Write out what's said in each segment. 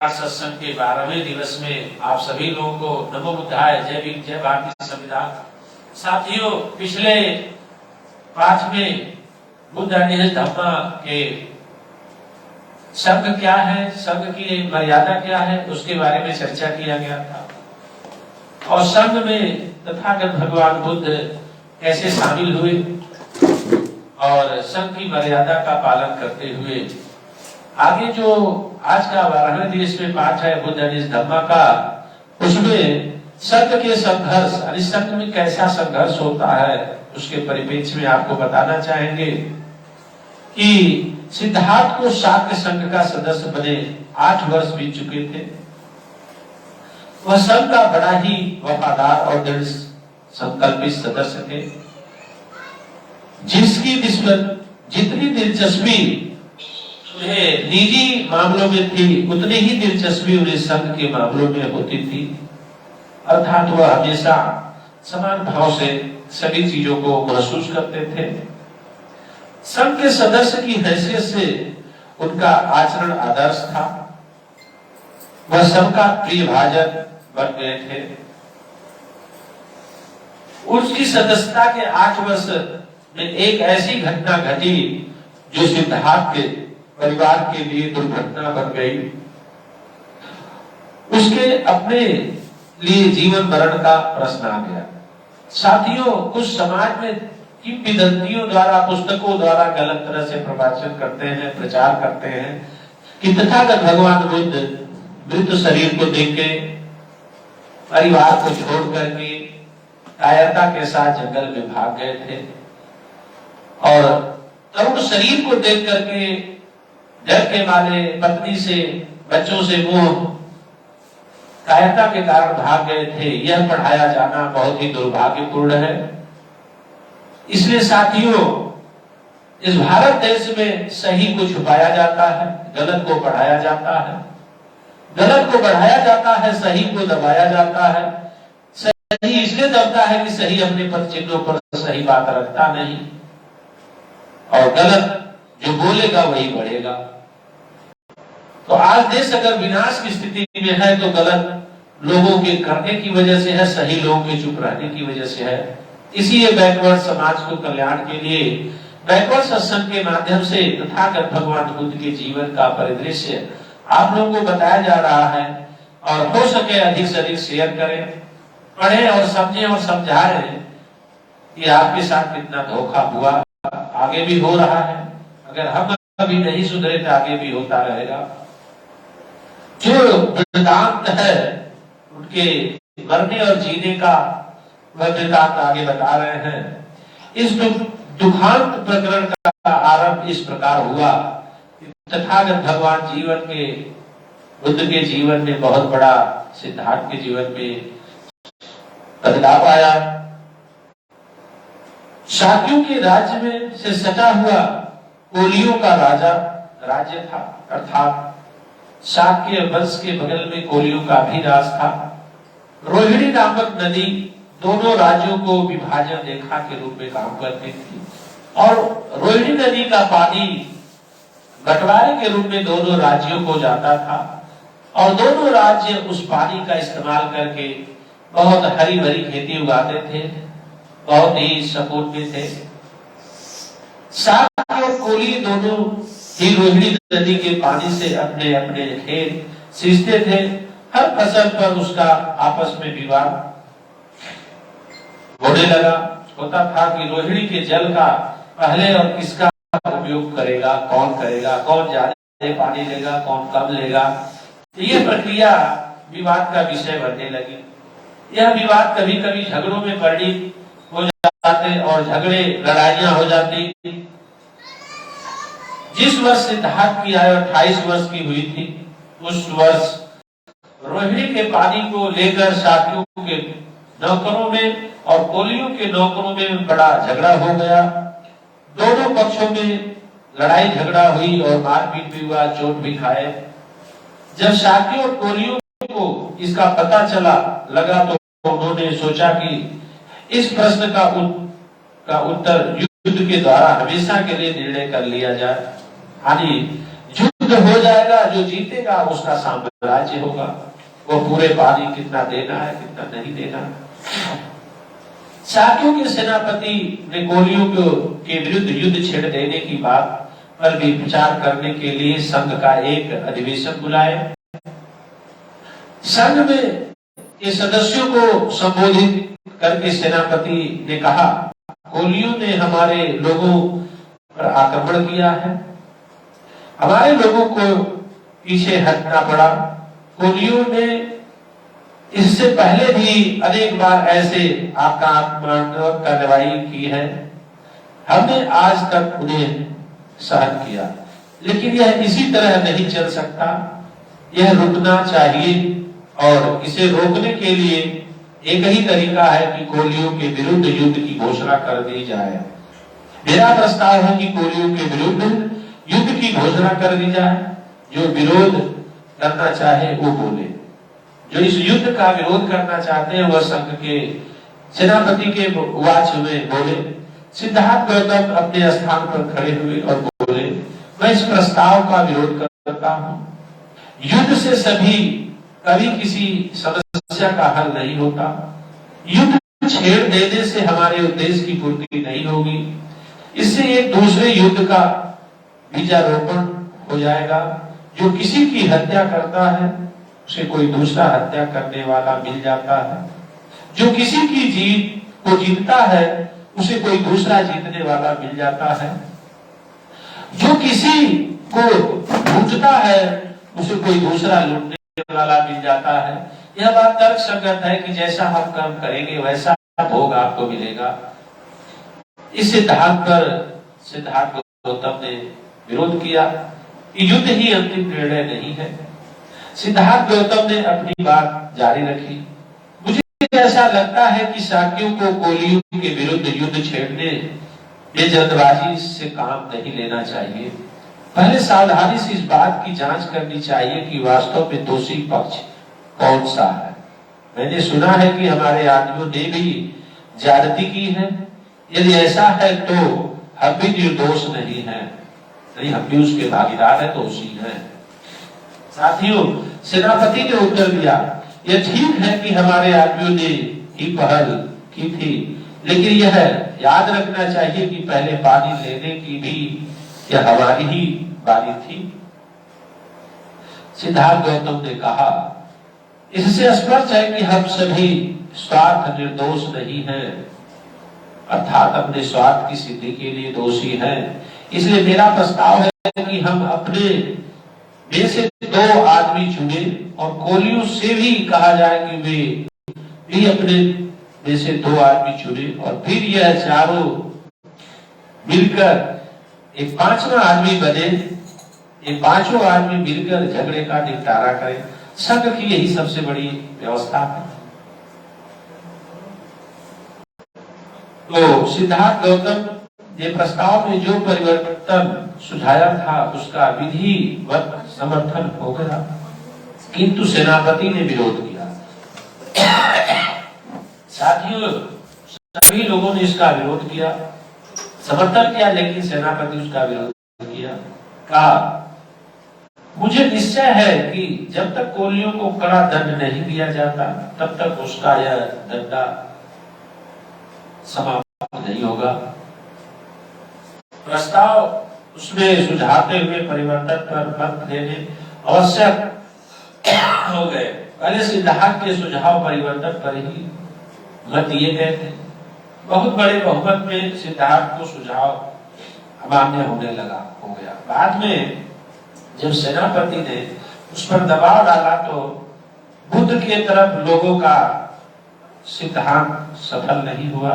सत्संग के 12वें दिवस में आप सभी लोगों को नमो बुद्धाय, जय भीम, जय भारतीय संविधान। साथियों, पिछले पाठ में बुद्ध निज धम्मा के संघ क्या है, संघ की मर्यादा क्या है, उसके बारे में चर्चा किया गया था। और संघ में तथागत भगवान बुद्ध कैसे शामिल हुए और संघ की मर्यादा का पालन करते हुए आगे जो आज का 12वें दिवस में पाठ है बुद्ध निज धम्मा का, उसमें संघ के संघर्ष, यानी संघ में कैसा संघर्ष होता है उसके परिप्रेक्ष्य में आपको बताना चाहेंगे कि सिद्धार्थ को शाक्य संघ का सदस्य बने 8 वर्ष बीत चुके थे। वह संघ का बड़ा ही वफादार और दृढ़ संकल्पित सदस्य थे, जिसकी जितनी दिलचस्पी उन्हें निजी मामलों में थी, उतनी ही दिलचस्पी उन्हें संघ के मामलों में होती थी। अर्थात वह हमेशा समान भाव से सभी चीजों को महसूस करते थे। संघ के सदस्य की हैसियत से उनका आचरण आदर्श था। वह सबका प्रिय भाजन बन गए थे। उसकी सदस्यता के 8 वर्ष में एक ऐसी घटना घटी जो सिद्धार्थ के परिवार के लिए दुर्घटना बन गई। उसके अपने लिए जीवन मरण का प्रश्न आ गया। साथियों, कुछ समाज में किंवदंतियों द्वारा, पुस्तकों द्वारा गलत तरह से प्रवचन करते हैं, प्रचार करते हैं कि तथागत भगवान बुद्ध मृत शरीर को देख के परिवार को छोड़ करके कायरता के साथ जंगल में भाग गए थे और तरुण शरीर को देख करके डर के मारे पत्नी से, बच्चों से मोह कायरता के कारण भाग गए थे। यह पढ़ाया जाना बहुत ही दुर्भाग्यपूर्ण है। इसलिए साथियों, इस भारत देश में सही को छुपाया जाता है, गलत को पढ़ाया जाता है, गलत को बढ़ाया जाता है, सही को दबाया जाता है। सही इसलिए दबता है कि सही अपने पद चिन्हों पर सही बात रखता नहीं और गलत जो बोलेगा वही बढ़ेगा। तो आज देश अगर विनाश की स्थिति में है तो गलत लोगों के करने की वजह से है, सही लोगों के चुप रहने की वजह से है। इसीलिए बैकवर्ड समाज को कल्याण के लिए बैकवर्ड सत्संग के माध्यम से तथागत भगवान बुद्ध के जीवन का परिदृश्य आप लोगों को बताया जा रहा है। और हो सके अधिक से अधिक शेयर करें, पढ़ें और समझें और समझाएं कि आपके साथ कितना धोखा हुआ, आगे भी हो रहा है। अगर हम अभी नहीं सुधरे तो आगे भी होता रहेगा। जो वृत्तांत है उनके मरने और जीने का वह वृत्तांत आगे बता रहे हैं। इस दुखांत प्रकरण का आरंभ इस प्रकार हुआ कि तथागत भगवान जीवन के, बुद्ध के जीवन में बहुत बड़ा, सिद्धार्थ के जीवन में बदलाव आया। शाक्यों के राज्य में से सटा हुआ कोलियों का राज्य था, अर्थात शाक्य वंश के बगल में कोलियों का भी राज था। रोहिणी नामक नदी दोनों राज्यों को विभाजन रेखा के रूप में काम करती थी और रोहिणी नदी का पानी बंटवारे के रूप में दोनों राज्यों को जाता था और दोनों राज्य उस पानी का इस्तेमाल करके बहुत हरी भरी खेती उगाते थे, बहुत ही सपोर्ट में थे। शाक्य और कोली दोनों ही रोहिणी नदी के पानी से अपने अपने खेत सींचते थे। हर फसल पर उसका आपस में विवाद होने लगा। होता था कि रोहिणी के जल का पहले और किसका उपयोग करेगा, कौन ज्यादा पानी लेगा, कौन कम लेगा। ये प्रक्रिया विवाद का विषय बनने लगी। यह विवाद कभी कभी झगड़ों में परिणित हो जाते और झगड़े, लड़ाइयां हो जाती। जिस वर्ष सिद्धार्थ की आयु 28 वर्ष की हुई थी, उस वर्ष रोहिणी के पानी को लेकर शाक्यों के नौकरों में और कोलियों के नौकरों में बड़ा झगड़ा हो गया। दोनों पक्षों में लड़ाई झगड़ा हुई और मारपीट भी हुआ, चोट भी खाए। जब शाक्यों और कोलियों को इसका पता लगा तो उन्होंने सोचा कि इस प्रश्न का उत्तर युद्ध के द्वारा हमेशा के लिए निर्णय कर लिया जाए। यानी युद्ध युद्ध हो जाएगा, जो जीतेगा उसका साम्राज्य होगा, वो पूरे पानी कितना देना है कितना नहीं देना। साकियों के सेनापति ने कोलियों के विरुद्ध युद्ध छेड़ देने की बात पर भी विचार करने के लिए संघ का एक अधिवेशन बुलाए। संघ में के सदस्यों को संबोधित करके सेनापति ने कहा, कोलियों ने हमारे लोगों पर आक्रमण किया है, हमारे लोगों को पीछे हटना पड़ा। कोलियों ने इससे पहले भी अनेक बार ऐसे आक्रामक कार्रवाई की है, हमने आज तक उन्हें सहन किया, लेकिन यह इसी तरह नहीं चल सकता, यह रुकना चाहिए और इसे रोकने के लिए एक ही तरीका है कि कोलियों के विरुद्ध युद्ध की घोषणा कर दी जाए। मेरा प्रस्ताव है कि कोलियों के विरुद्ध युद्ध की घोषणा कर दी जाए। जो विरोध करना चाहे वो बोले। जो इस युद्ध का विरोध करना चाहते हैं वह संघ के सेनापति के वाच में बोले। सिद्धार्थ गौतम अपने स्थान पर खड़े हुए और बोले, मैं इस प्रस्ताव का विरोध करता हूँ। युद्ध से कभी किसी समस्या का हल नहीं होता। युद्ध छेड़ देने से हमारे उद्देश्य की पूर्ति नहीं होगी। इससे एक दूसरे युद्ध का बीजारोपण हो जाएगा। जो किसी की हत्या करता है उसे कोई दूसरा हत्या करने वाला मिल जाता है। जो किसी की जीत को जीतता है उसे कोई दूसरा जीतने वाला मिल जाता है। जो किसी को लूटता है उसे कोई दूसरा लूटने वाला मिल जाता है। यह बात तर्क संगत है कि जैसा हम कर्म करेंगे वैसा भोग आपको मिलेगा। इस सिद्धांत पर सिद्धार्थ गौतम ने विरोध किया। युद्ध ही अंतिम निर्णय नहीं है। सिद्धार्थ गौतम ने अपनी बात जारी रखी। मुझे ऐसा लगता है कि साकियों को कोलियों के विरुद्ध युद्ध छेड़ने में जल्दबाजी से काम नहीं लेना चाहिए। पहले सावधानी से इस बात की जांच करनी चाहिए कि वास्तव में दोषी पक्ष कौन सा है। मैंने सुना है कि हमारे आदमियों ने भी ज्यादती की है। यदि ऐसा है तो हम भी निर्दोष नहीं है, नहीं हम भी उसके भागीदार है, दोषी हैं। साथियों, सेनापति ने उत्तर दिया, यह ठीक है कि हमारे आदमियों ने ही पहल की थी, लेकिन यह याद रखना चाहिए कि पहले पानी लेने की भी यह हमारी ही बारी थी। सिद्धार्थ गौतम ने कहा, इससे स्पष्ट है कि हम सभी स्वार्थ निर्दोष नहीं हैं, अर्थात अपने स्वार्थ की सिद्धि के लिए दोषी हैं। इसलिए मेरा प्रस्ताव है कि हम अपने में से 2 आदमी चुने और कोलियों से भी कहा जाए कि वे भी अपने में से 2 आदमी चुने और फिर यह चारों मिलकर एक 5वां आदमी बने। ये 5 आदमी मिलकर झगड़े का निपटारा करें। संघ की यही सबसे बड़ी व्यवस्था है। तो सिद्धार्थ गौतम ने प्रस्ताव में जो परिवर्तन सुझाया था उसका विधिवत समर्थन हो गया, किंतु सेनापति ने विरोध किया। साथियों, सभी लोगों ने इसका विरोध किया, समर्थन किया, लेकिन सेनापति उसका विरोध किया। कहा, मुझे निश्चय है कि जब तक कोलियों को कड़ा दंड नहीं दिया जाता तब तक उसका यह दंडा समाप्त नहीं होगा। प्रस्ताव उसमें सुझाते हुए परिवर्तन पर मत देने आवश्यक हो गए। पहले सिद्धार्थ के सुझाव परिवर्तन पर ही मत दिए गए थे। बहुत बड़े बहुमत में सिद्धार्थ को सुझाव अमान्य होने लगा हो गया। बाद में जब सेनापति ने उस पर दबाव डाला तो बुद्ध के तरफ लोगों का सिद्धांत सफल नहीं हुआ,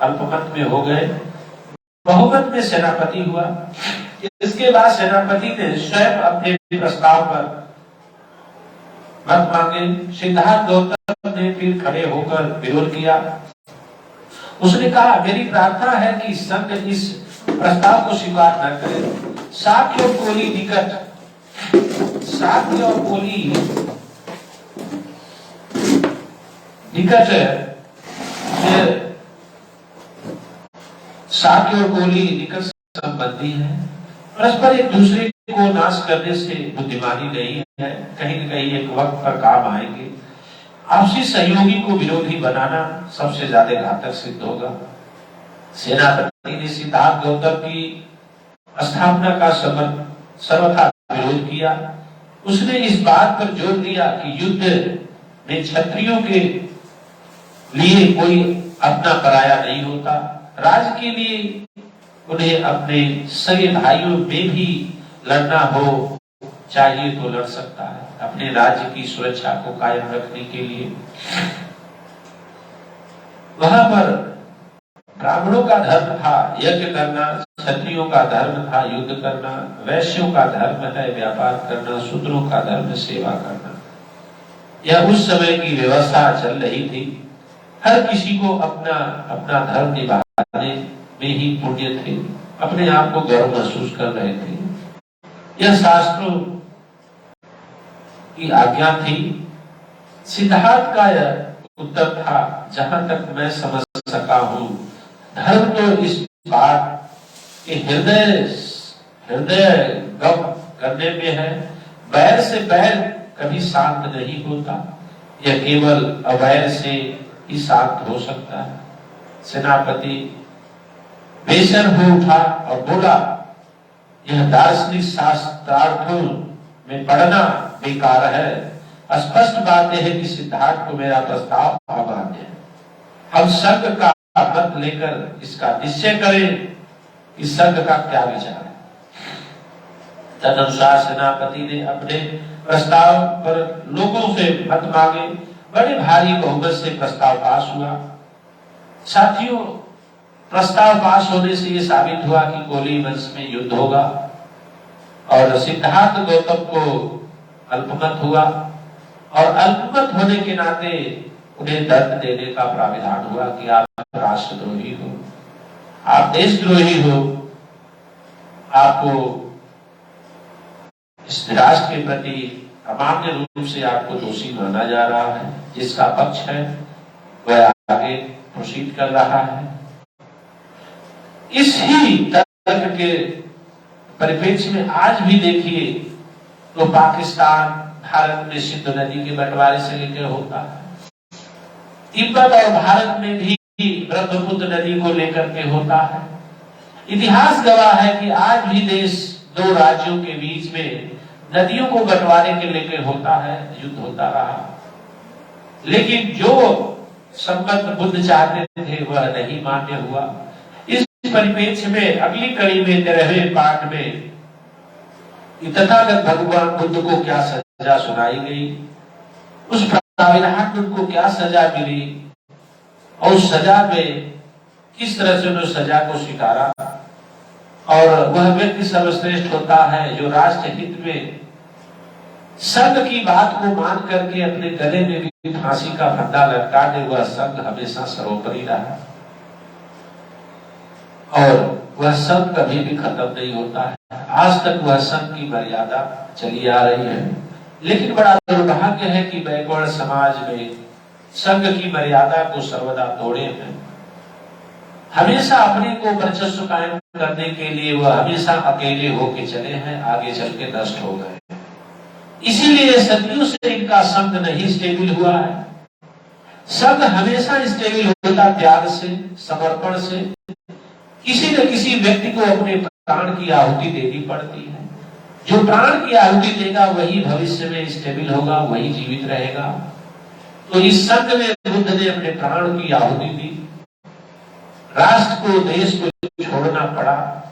अल्पमत में हो गए, बहुमत में सेनापति हुआ। इसके बाद सेनापति ने स्वयं अपने प्रस्ताव पर मत मांगे। सिद्धार्थ गौतम ने फिर खड़े होकर विरोध किया। उसने कहा, मेरी प्रार्थना है कि संघ इस प्रस्ताव को स्वीकार न करे। साक्य और कोली निकट, साक्य और कोली निकट, साक्य और कोली निकट संबंधी है, परस्पर एक दूसरे को नाश करने से बुद्धिमानी नहीं है, कहीं न कहीं एक वक्त पर काम आएंगे। आपसी सहयोगी को विरोधी बनाना सबसे ज्यादा घातक सिद्ध होगा। सेनापति ने सिद्धार्थ गौतम की स्थापना का सर्वथा विरोध किया। उसने इस बात पर जोर दिया कि युद्ध में क्षत्रियों के लिए कोई अपना पराया नहीं होता। राज्य के लिए उन्हें अपने सगे भाइयों में भी लड़ना हो चाहिए तो लड़ सकता है, अपने राज्य की सुरक्षा को कायम रखने के लिए। वहां पर ब्राह्मणों का धर्म था यज्ञ करना, क्षत्रियों का धर्म था युद्ध करना, वैश्यों का धर्म है व्यापार करना, शूद्रों का धर्म सेवा करना। यह उस समय की व्यवस्था चल रही थी। हर किसी को अपना अपना धर्म निभाने में ही पुण्य थे, अपने आप को गर्व महसूस कर रहे थे। यह शास्त्रों की आज्ञा थी। सिद्धार्थ का यह उत्तर था, जहां तक मैं समझ सका हूं, धर्म तो इस बात के हृदय गम करने में है। बैर से बैर कभी शांत नहीं होता, यह केवल अवैर से ही शांत हो सकता है। सेनापति बेसर हो उठा और बोला, यह दार्शनिक शास्त्रार्थों में पढ़ना बेकार है। स्पष्ट बात यह है कि सिद्धार्थ को मेरा प्रस्ताव अमान्य है। हम संघ का मत लेकर इसका निश्चय करें कि संघ का क्या विचार है। तदनुसार सेनापति ने अपने प्रस्ताव पर लोगों से मत मांगे। बड़े भारी बहुमत से प्रस्ताव पास हुआ। साथियों, प्रस्ताव पास होने से यह साबित हुआ कि कोली वंश में युद्ध होगा और सिद्धार्थ गौतम को अल्पमत हुआ, और अल्पमत होने के नाते उन्हें दंड देने का प्राविधान हुआ कि आप राष्ट्रद्रोही हो, आप देशद्रोही हो, आपको इस राष्ट्र के प्रति अमान्य रूप से आपको दोषी माना जा रहा है। जिसका पक्ष है वह आगे प्रोसीड कर रहा है। इस ही तर्क के परिप्रेक्ष्य में आज भी देखिए तो पाकिस्तान भारत में सिंधु नदी के बंटवारे से लेकर होता है। तिब्बत और भारत में भी ब्रह्मपुत्र नदी को लेकर के होता है। इतिहास गवाह है कि आज भी देश दो राज्यों के बीच में नदियों को बंटवारे के लेकर होता है, युद्ध होता रहा। लेकिन जो संबंध बुद्ध चाहते थे वह नहीं मान्य हुआ। इस परिप्रेक्ष्य में अगली कड़ी में 13वें पाठ में तथागत भगवान बुद्ध को क्या सजा सुनाई गई, उस प्राविधान में उनको क्या सजा मिली और उस सजा में किस तरह से उन्होंने सजा को स्वीकारा। और वह व्यक्ति सर्वश्रेष्ठ होता है जो राष्ट्र हित में संघ की बात को मान करके अपने गले में भी फांसी का फंदा लटका दे। वह संघ हमेशा सर्वोपरि रहा और वह संघ कभी भी खत्म नहीं होता है। आज तक वह संघ की मर्यादा चली आ रही है। लेकिन बड़ा दुर्भाग्य है कि बैकवर्ड समाज में संघ की मर्यादा को सर्वदा तोड़े हैं। हमेशा अपने को वर्चस्व कायम करने के लिए वह हमेशा अकेले होके चले हैं, आगे चल के नष्ट हो गए। इसीलिए सदियों से इनका संघ नहीं स्टेबल हुआ है। संघ हमेशा स्टेबल होता त्याग से, समर्पण से। किसी न किसी व्यक्ति को अपने प्राण की आहुति देनी पड़ती है। जो प्राण की आहुति देगा वही भविष्य में स्टेबल होगा, वही जीवित रहेगा। तो इस संघ में बुद्ध ने अपने प्राण की आहुति दी। राष्ट्र को, देश को छोड़ना पड़ा।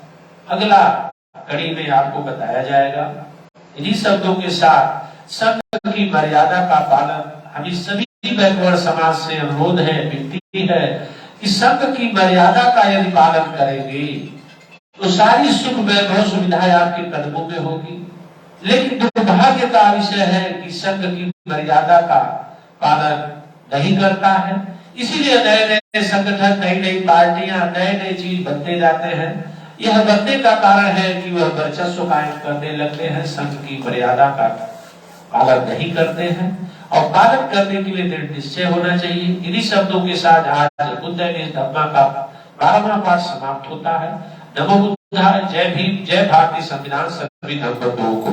अगला कड़ी में आपको बताया जाएगा। इन्हीं शब्दों के साथ संघ की मर्यादा का पालन हमें सभी बैकवर्ड समाज से अनुरोध है, विनती है कि संघ की मर्यादा का यदि पालन करेंगे तो सारी सुख वैभव सुविधाएं आपके कदमों में होगी। लेकिन दुर्भाग्य का विषय है कि संघ की मर्यादा का पालन नहीं करता है। इसीलिए नए नए संगठन, नई नई पार्टियां, नए नए चीज बनते जाते हैं। यह बनने का कारण है कि वह वर्चस्व कायम करने लगते हैं, संघ की मर्यादा का पालन नहीं करते हैं। और पालन करने के लिए दृढ़ निश्चय होना चाहिए। इन्हीं शब्दों के साथ आज बुद्ध ने धम्मा का 12वां पाठ समाप्त होता है। नमो बुद्धाय, जय भीम, जय भारतीय संविधान, सभी धर्म बंधुओं को।